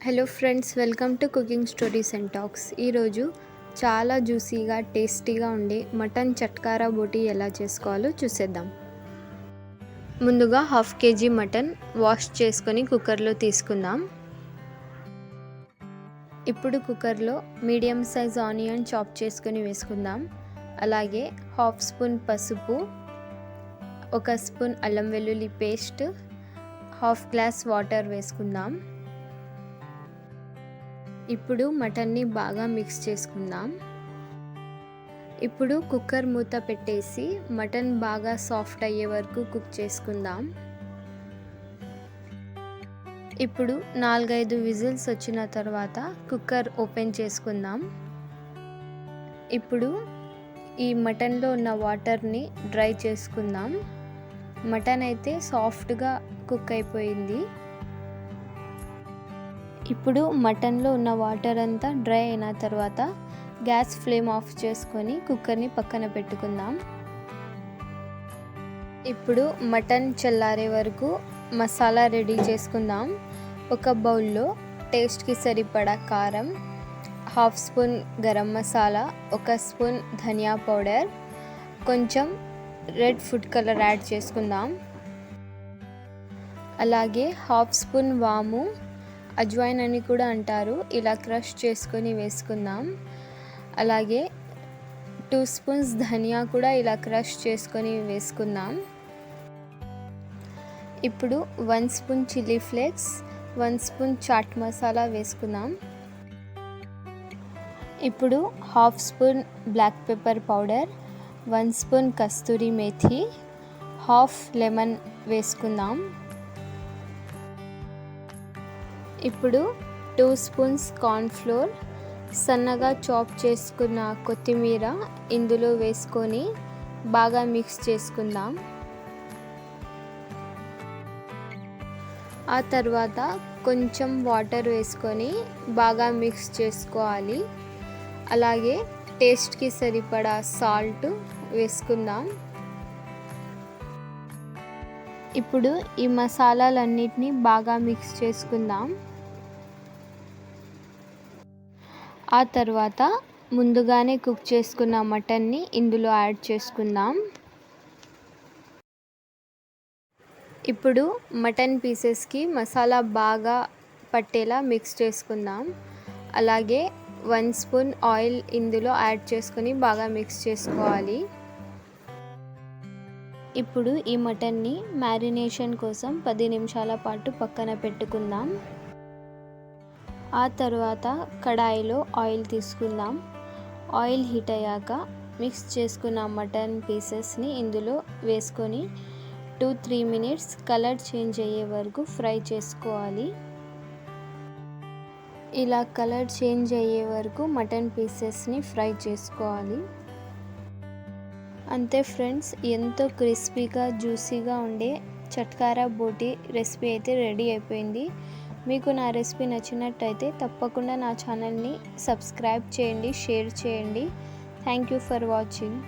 Hello friends, welcome to cooking stories and talks. ఈరోజు చాలా జ్యూసీగా టేస్టీగా ఉండే మటన్ చట్కారా బోటీ ఎలా చేసుకోవాలో చూసేద్దాం. ముందుగా 1/2 kg మటన్ వాష్ చేసుకొని కుక్కర్లో తీసుకుందాం. ఇప్పుడు కుక్కర్లో మీడియం సైజ్ ఆనియన్ చాప్ చేసుకొని వేసుకుందాం. అలాగే 1/2 స్పూన్ పసుపు, 1 స్పూన్ అల్లం వెల్లుల్లి పేస్ట్, 1/2 గ్లాస్ వాటర్ వేసుకుందాం. ఇప్పుడు మటన్ని బాగా మిక్స్ చేసుకుందాం. ఇప్పుడు కుక్కర్ మూత పెట్టేసి మటన్ బాగా సాఫ్ట్ అయ్యే వరకు కుక్ చేసుకుందాం. ఇప్పుడు 4-5 విజిల్స్ వచ్చిన తర్వాత కుక్కర్ ఓపెన్ చేసుకుందాం. ఇప్పుడు ఈ మటన్లో ఉన్న వాటర్ని డ్రై చేసుకుందాం. మటన్ అయితే సాఫ్ట్గా కుక్ అయిపోయింది. ఇప్పుడు మటన్లో ఉన్న వాటర్ అంతా డ్రై అయిన తర్వాత గ్యాస్ ఫ్లేమ్ ఆఫ్ చేసుకొని కుక్కర్ని పక్కన పెట్టుకుందాం. ఇప్పుడు మటన్ చల్లారే వరకు మసాలా రెడీ చేసుకుందాం. ఒక బౌల్లో టేస్ట్కి సరిపడా కారం, 1/2 స్పూన్ గరం మసాలా, 1 స్పూన్ ధనియా పౌడర్, కొంచెం రెడ్ ఫుడ్ కలర్ యాడ్ చేసుకుందాం. అలాగే 1/2 స్పూన్ వాము, అజ్వైన్ అని కూడా అంటారు, ఇలా క్రష్ చేసుకొని వేసుకుందాం. అలాగే 2 స్పూన్స్ ధనియా కూడా ఇలా క్రష్ చేసుకొని వేసుకుందాం. ఇప్పుడు 1 spoon chilli flakes, 1 spoon chaat masala వేసుకుందాం. ఇప్పుడు 1/2 spoon black pepper powder, 1 spoon kasuri methi, 1/2 lemon వేసుకుందాం. ఇప్పుడు 2 స్పూన్స్ కార్న్ఫ్లోర్, సన్నగా చాప్ చేసుకున్న కొత్తిమీర ఇందులో వేసుకొని బాగా మిక్స్ చేసుకుందాం. ఆ తర్వాత కొంచెం వాటర్ వేసుకొని బాగా మిక్స్ చేసుకోవాలి. అలాగే టేస్ట్కి సరిపడా సాల్ట్ వేసుకుందాం. ఇప్పుడు ఈ మసాలాలన్నిటినీ బాగా మిక్స్ చేసుకుందాం. ఆ తర్వాత ముందుగానే కుక్ చేసుకున్న మటన్ని ఇందులో యాడ్ చేసుకుందాం. ఇప్పుడు మటన్ పీసెస్కి మసాలా బాగా పట్టేలా మిక్స్ చేసుకుందాం. అలాగే 1 స్పూన్ ఆయిల్ ఇందులో యాడ్ చేసుకొని బాగా మిక్స్ చేసుకోవాలి. ఇప్పుడు ఈ మటన్ని మ్యారినేషన్ కోసం 10 నిమిషాల పాటు పక్కన పెట్టుకుందాం. ఆ తర్వాత కడాయిలో ఆయిల్ తీసుకుందాం. ఆయిల్ హీట్ అయ్యాక మిక్స్ చేసుకున్న మటన్ పీసెస్ని ఇందులో వేసుకొని 2-3 మినిట్స్ కలర్ చేంజ్ అయ్యే వరకు ఫ్రై చేసుకోవాలి. ఇలా కలర్ చేంజ్ అయ్యే వరకు మటన్ పీసెస్ని ఫ్రై చేసుకోవాలి. అంతే ఫ్రెండ్స్, ఎంతో క్రిస్పీగా జ్యూసీగా ఉండే చట్కారా బోటీ రెసిపీ అయితే రెడీ అయిపోయింది. మీకు నా రెసిపీ నచ్చినట్టయితే తప్పకుండా నా ఛానల్ని సబ్స్క్రైబ్ చేయండి, షేర్ చేయండి. Thank you for watching.